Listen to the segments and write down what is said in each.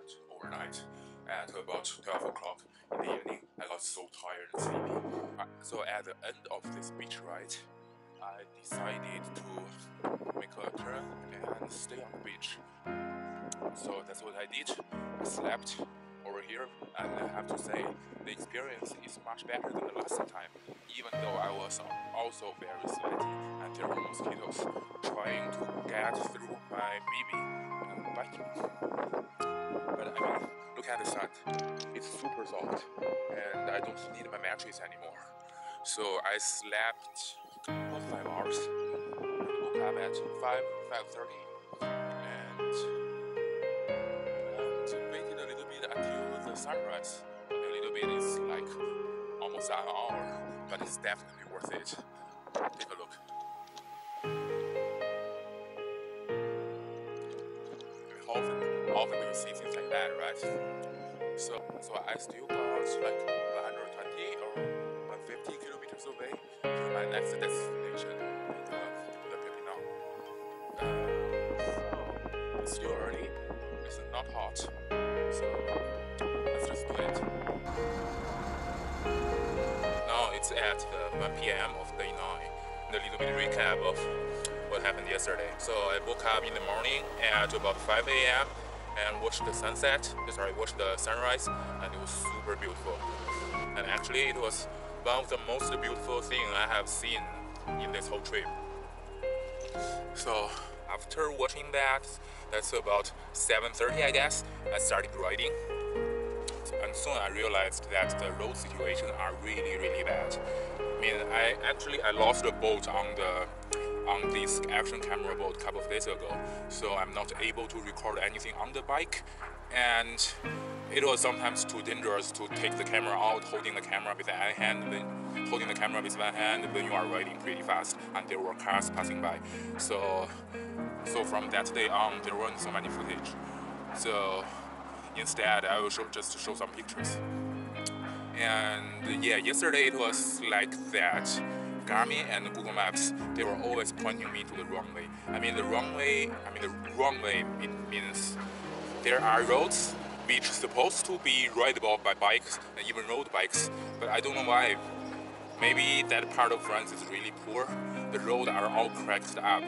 that overnight at about 12 o'clock in the evening. I got so tired and sleepy. So at the end of this beach ride, I decided to make a turn and stay on the beach. So that's what I did. I slept over here, and I have to say the experience is much better than the last time, even though I was also very sweaty and there were mosquitoes trying to get through my BB and bite me. But I mean, look at the sun. It's super soft, and I don't need my mattress anymore. So I slept about 5 hours. I woke up at 5:30, and waited a little bit until the sunrise. A little bit is like almost an hour, but it's definitely worth it. Take a look. Often you see things like that, right? So I still got like 120 or 150 kilometers away to my next destination, the Pepinao. So it's still early. It's not hot. So let's just do it. Now it's at 1 p.m. of day 9. And a little bit recap of what happened yesterday. So I woke up in the morning at about 5 a.m. and watched the watched the sunrise, and it was super beautiful. And actually it was one of the most beautiful things I have seen in this whole trip. So after watching that's about 7:30 I guess, I started riding. And soon I realized that the road situation are really bad. I mean, I lost a boat on this action camera boat a couple of days ago, so I'm not able to record anything on the bike, and it was sometimes too dangerous to take the camera out, holding the camera with one hand when you are riding pretty fast and there were cars passing by. So from that day on, there weren't so many footage. So instead, I will just show some pictures. And yeah, yesterday it was like that. Garmin and Google Maps, they were always pointing me to the wrong way. The wrong way means there are roads which are supposed to be rideable by bikes and even road bikes, but I don't know why. Maybe that part of France is really poor. The roads are all cracked up.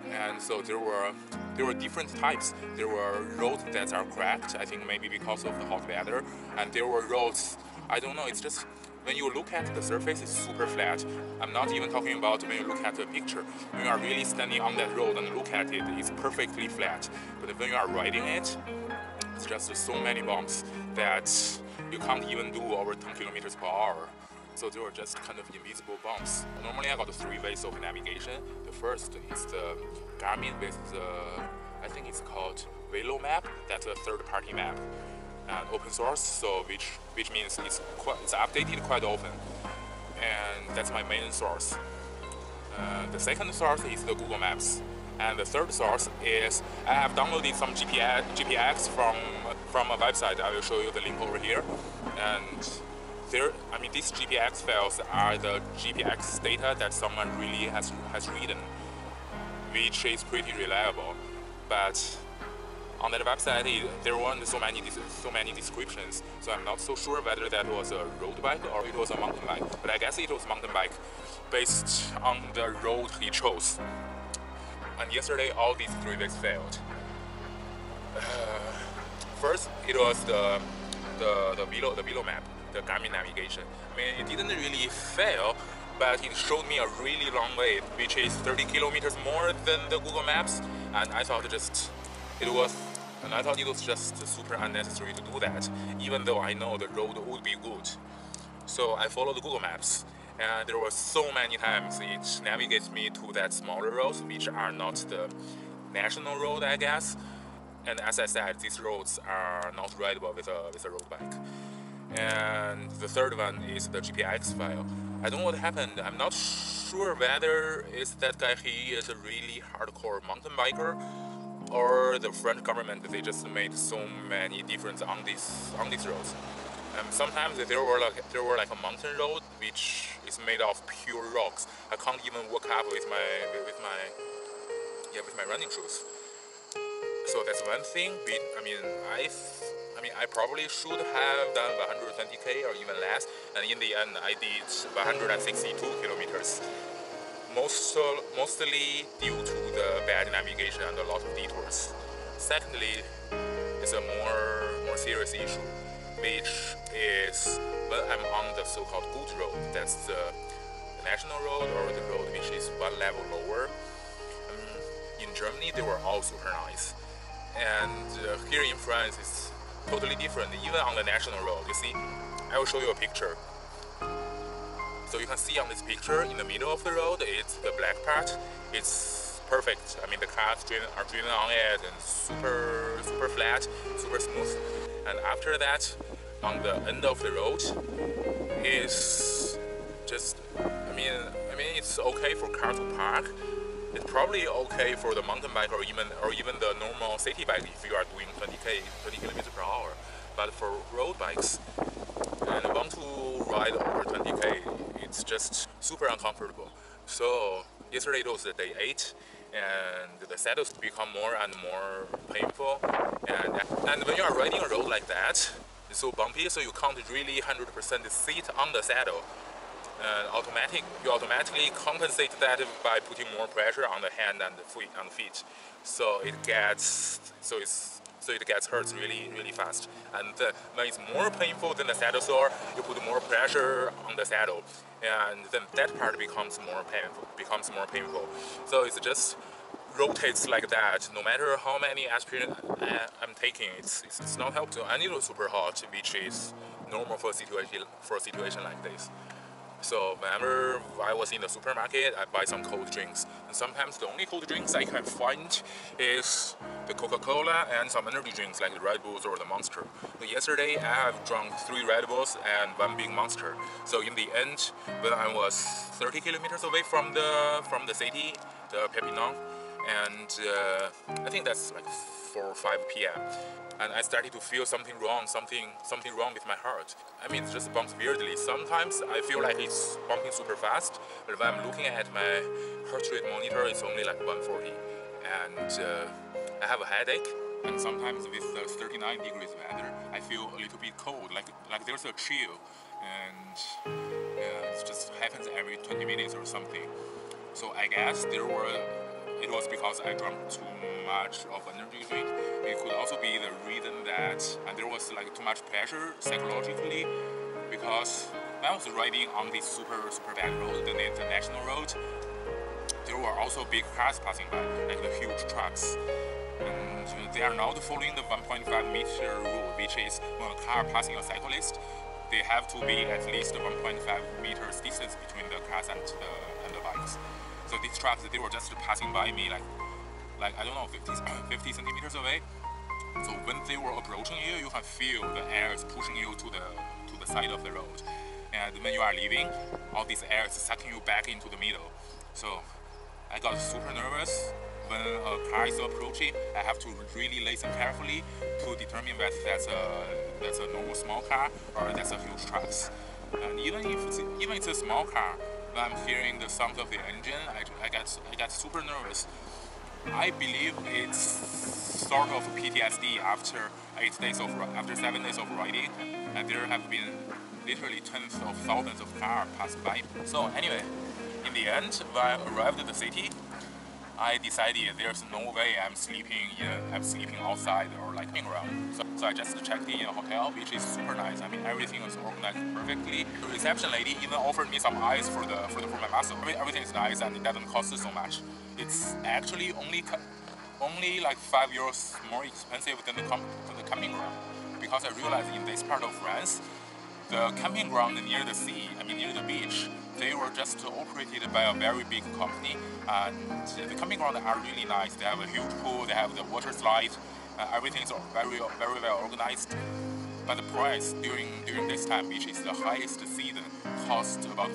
And so there were different types. There were roads that are cracked, I think maybe because of the hot weather, and there were roads, I don't know, it's just when you look at the surface, it's super flat. I'm not even talking about when you look at the picture. When you are really standing on that road and look at it, it's perfectly flat. But when you are riding it, it's just so many bumps that you can't even do over 10 kilometers per hour. So they were just kind of invisible bumps. Normally I got 3 ways of navigation. The first is the Garmin with the, I think it's called Velo map. That's a third-party map and open source, so which means it's updated quite often. And that's my main source. The second source is the Google Maps. And the third source is I have downloaded some GPX from a website. I will show you the link over here. And these GPX files are the GPX data that someone really has written, which is pretty reliable. But on that website, there weren't so many descriptions, so I'm not so sure whether that was a road bike or it was a mountain bike. But I guess it was mountain bike, based on the road he chose. And yesterday, all these 3 ways failed. First, it was the Velo map, the Garmin navigation. It didn't really fail, but it showed me a really long way, which is 30 kilometers more than the Google Maps, and I thought it was just super unnecessary to do that, even though I know the road would be good. So I followed Google Maps, and there were so many times it navigates me to that smaller roads, which are not the national road, I guess. And as I said, these roads are not rideable with a road bike. And the third one is the GPX file. I don't know what happened. I'm not sure whether it's that guy, he is a really hardcore mountain biker, or the French government, they just made so many difference on these roads. Sometimes there were like a mountain road which is made of pure rocks. I can't even walk up with my running shoes. So that's one thing. I probably should have done 120k or even less, and in the end I did 162 kilometers. Mostly due to the bad navigation and a lot of detours. Secondly, it's a more serious issue, which is when I'm on the so-called good road. That's the national road or the road which is one level lower. In Germany, they were all super nice, and here in France, it's totally different. Even on the national road, you see, I will show you a picture. So you can see on this picture, in the middle of the road, it's the black part. It's perfect. I mean, the cars are driving on it, and super flat, super smooth. And after that, on the end of the road, is just, it's okay for car to park. It's probably okay for the mountain bike or even the normal city bike if you are doing 20 kilometers per hour. But for road bikes and want to ride over 20k, it's just super uncomfortable. So yesterday it was the day 8, and the saddles become more and more painful. And when you are riding a road like that, it's so bumpy, so you can't really 100% sit on the saddle. You automatically compensate that by putting more pressure on the hand and the feet. So it gets hurt really fast. And then when it's more painful than the saddle sore, you put more pressure on the saddle, and then that part becomes more painful. So it's just rotates like that. No matter how many aspirin I'm taking, it's not helpful. I need a super hot, which is normal for a situation like this. So whenever I was in the supermarket, I buy some cold drinks. And sometimes the only cold drinks I can find is the Coca-Cola and some energy drinks like the Red Bulls or the Monster. But yesterday I have drunk 3 Red Bulls and 1 big Monster. So in the end, when I was 30 kilometers away from the city, the Perpignan, and I think that's like 4 or 5 p.m. and I started to feel something wrong with my heart. I mean, it just bumps weirdly. Sometimes I feel like it's bumping super fast, but when I'm looking at my heart rate monitor, it's only like 140. And I have a headache, and sometimes with the 39 degrees weather, I feel a little bit cold, like there's a chill, and it just happens every 20 minutes or something. So I guess it was because I drank too much of energy drink. It could also be the reason that there was like too much pressure psychologically, because when I was riding on this super bad road, the international road, there were also big cars passing by, like the huge trucks. And they are not following the 1.5 meter rule, which is when a car passing a cyclist, they have to be at least 1.5 meters distance between the cars and the bikes. So these trucks, they were just passing by me like I don't know, 50 centimeters away. So when they were approaching you, you can feel the air is pushing you to the side of the road. And when you are leaving, all this air is sucking you back into the middle. So I got super nervous. When a car is approaching, I have to really listen carefully to determine whether that's a normal small car or that's a huge truck. And even it's a small car, when I'm hearing the sound of the engine, I get super nervous. I believe it's sort of PTSD after 7 days of riding, and there have been literally tens of thousands of cars passed by. So anyway, in the end, when I arrived at the city, I decided there's no way I'm sleeping outside or like around. So I just checked in a hotel, which is super nice. I mean, everything is organized perfectly. The reception lady even offered me some ice for my muscle. I mean, everything is nice and it doesn't cost so much. It's actually only like €5 more expensive than the camping ground, because I realized in this part of France, the camping ground near the sea, near the beach, they were just operated by a very big company, and the camping grounds are really nice. They have a huge pool, they have the water slide, everything is very well organized. But the price during this time, which is the highest season, cost about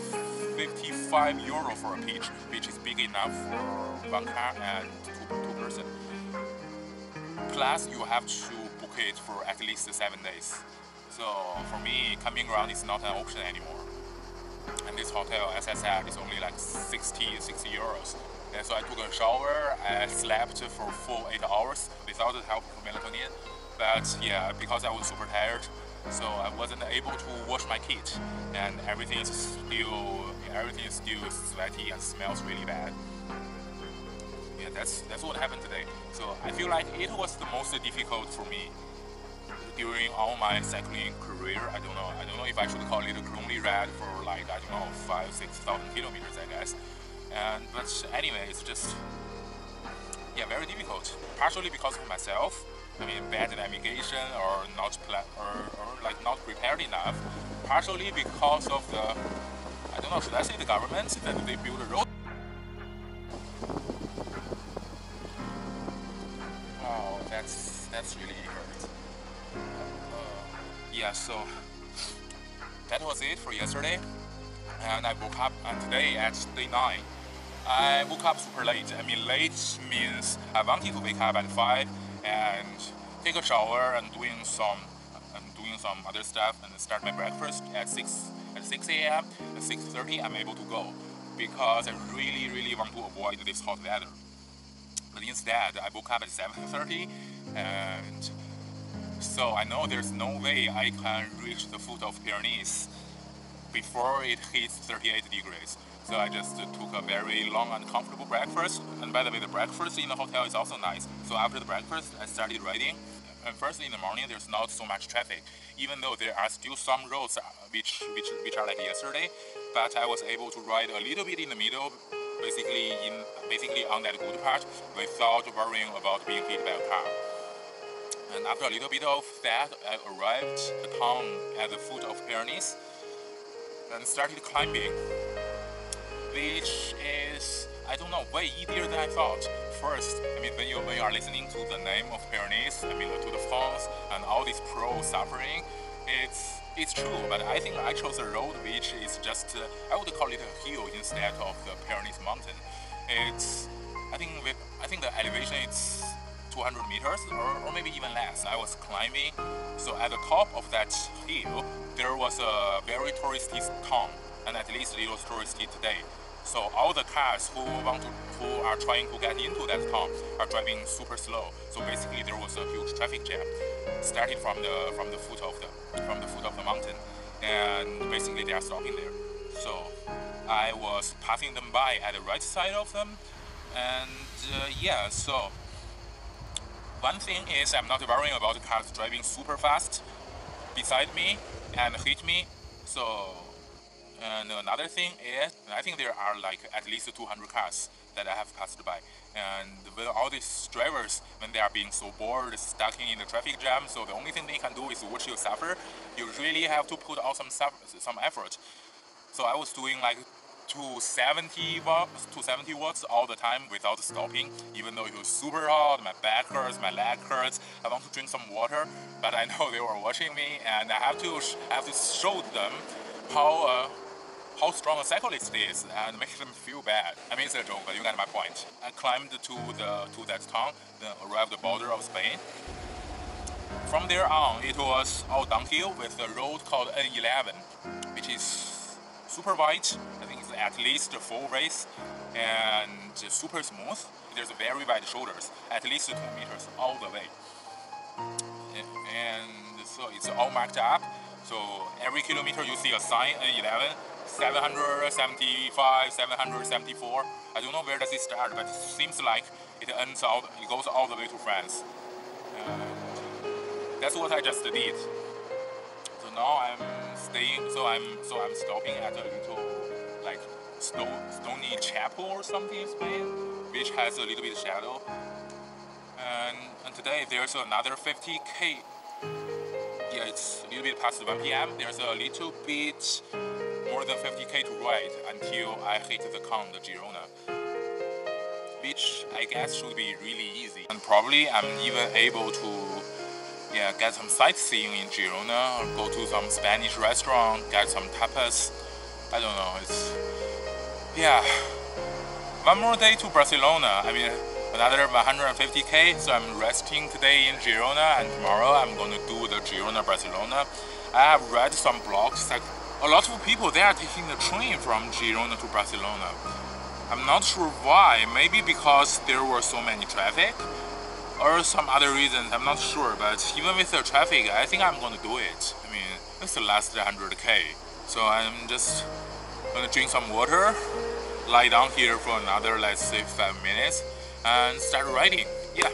€55 for a pitch, which is big enough for 1 car and two person. Plus, you have to book it for at least 7 days. So for me, camping ground is not an option anymore. And this hotel, as I said, is only like 60 euros. And so I took a shower, I slept for full 8 hours without the help of melatonin. But yeah, because I was super tired, so I wasn't able to wash my kit, and everything is still sweaty and smells really bad. Yeah, that's what happened today. So I feel like it was the most difficult for me during all my cycling career. I don't know if I should call it a lonely ride for like, I don't know, 5,000-6,000 kilometers, I guess. But anyway, it's just, yeah, very difficult. Partially because of myself. I mean, bad navigation or not like not prepared enough. Partially because of the, I don't know, should I say the government that they build a road? Oh, that's really hurt. Yeah, so that was it for yesterday, and I woke up today at day 9. I woke up super late. I mean, late means I wanted to wake up at 5 and take a shower and doing some other stuff and start my breakfast at 6 a.m. At 6:30 I'm able to go because I really want to avoid this hot weather. But instead I woke up at 7:30, and so I know there's no way I can reach the foot of Pyrenees before it hits 38 degrees. So I just took a very long and comfortable breakfast. And by the way, the breakfast in the hotel is also nice. So after the breakfast, I started riding. And first in the morning, there's not so much traffic, even though there are still some roads which are like yesterday. But I was able to ride a little bit in the middle, basically on that good part, without worrying about being hit by a car. And after a little bit of that, I arrived at the town at the foot of Pyrenees and started climbing, which is, I don't know, way easier than I thought. First, I mean, when you are listening to the name of Pyrenees, I mean, the Tour de France and all this pro suffering, it's true. But I think I chose a road which is just, I would call it a hill instead of the Pyrenees mountain. I think the elevation is 200 meters or maybe even less. I was climbing, so at the top of that hill, there was a very touristy town, and at least it was touristy today. So all the cars who are trying to get into that town are driving super slow. So basically there was a huge traffic jam, starting from the foot of the mountain, and basically they are stopping there. So I was passing them by at the right side of them, and yeah. So one thing is I'm not worrying about the cars driving super fast beside me and hit me. So. And another thing is, I think there are like at least 200 cars that I have passed by. And with all these drivers, when they are being so bored, stuck in the traffic jam, so the only thing they can do is watch you suffer. You really have to put out some effort. So I was doing like 270 watts all the time without stopping, even though it was super hot, my back hurts, my leg hurts, I want to drink some water, but I know they were watching me, and I have to show them how strong a cyclist is and make them feel bad. I mean, it's a joke, but you get my point. I climbed to that town, then arrived at the border of Spain. From there on, it was all downhill with a road called N11, which is super wide. I think it's at least a full race and super smooth. There's very wide shoulders, at least 2 meters all the way. And so it's all marked up. So every kilometer you see a sign, N11, 775, 774. I don't know where does it start, but it seems like it goes all the way to France. That's what I just did. So now I'm stopping at a little like stony chapel or something in Spain, which has a little bit of shadow. And today there's another 50k. Yeah, it's a little bit past 1 p.m. There's a little bit more than 50k to ride until I hit the Camp de Girona, which I guess should be really easy. And probably I'm even able to get some sightseeing in Girona, or go to some Spanish restaurant, get some tapas. I don't know, one more day to Barcelona. I mean, another 150k, so I'm resting today in Girona, and tomorrow I'm going to do the Girona-Barcelona. I have read some blogs, like a lot of people, they are taking the train from Girona to Barcelona. I'm not sure why. Maybe because there were so many traffic, or some other reasons. I'm not sure. But even with the traffic, I think I'm gonna do it. I mean, it's the last 100K, so I'm just gonna drink some water, lie down here for another, let's say, 5 minutes, and start riding. Yeah.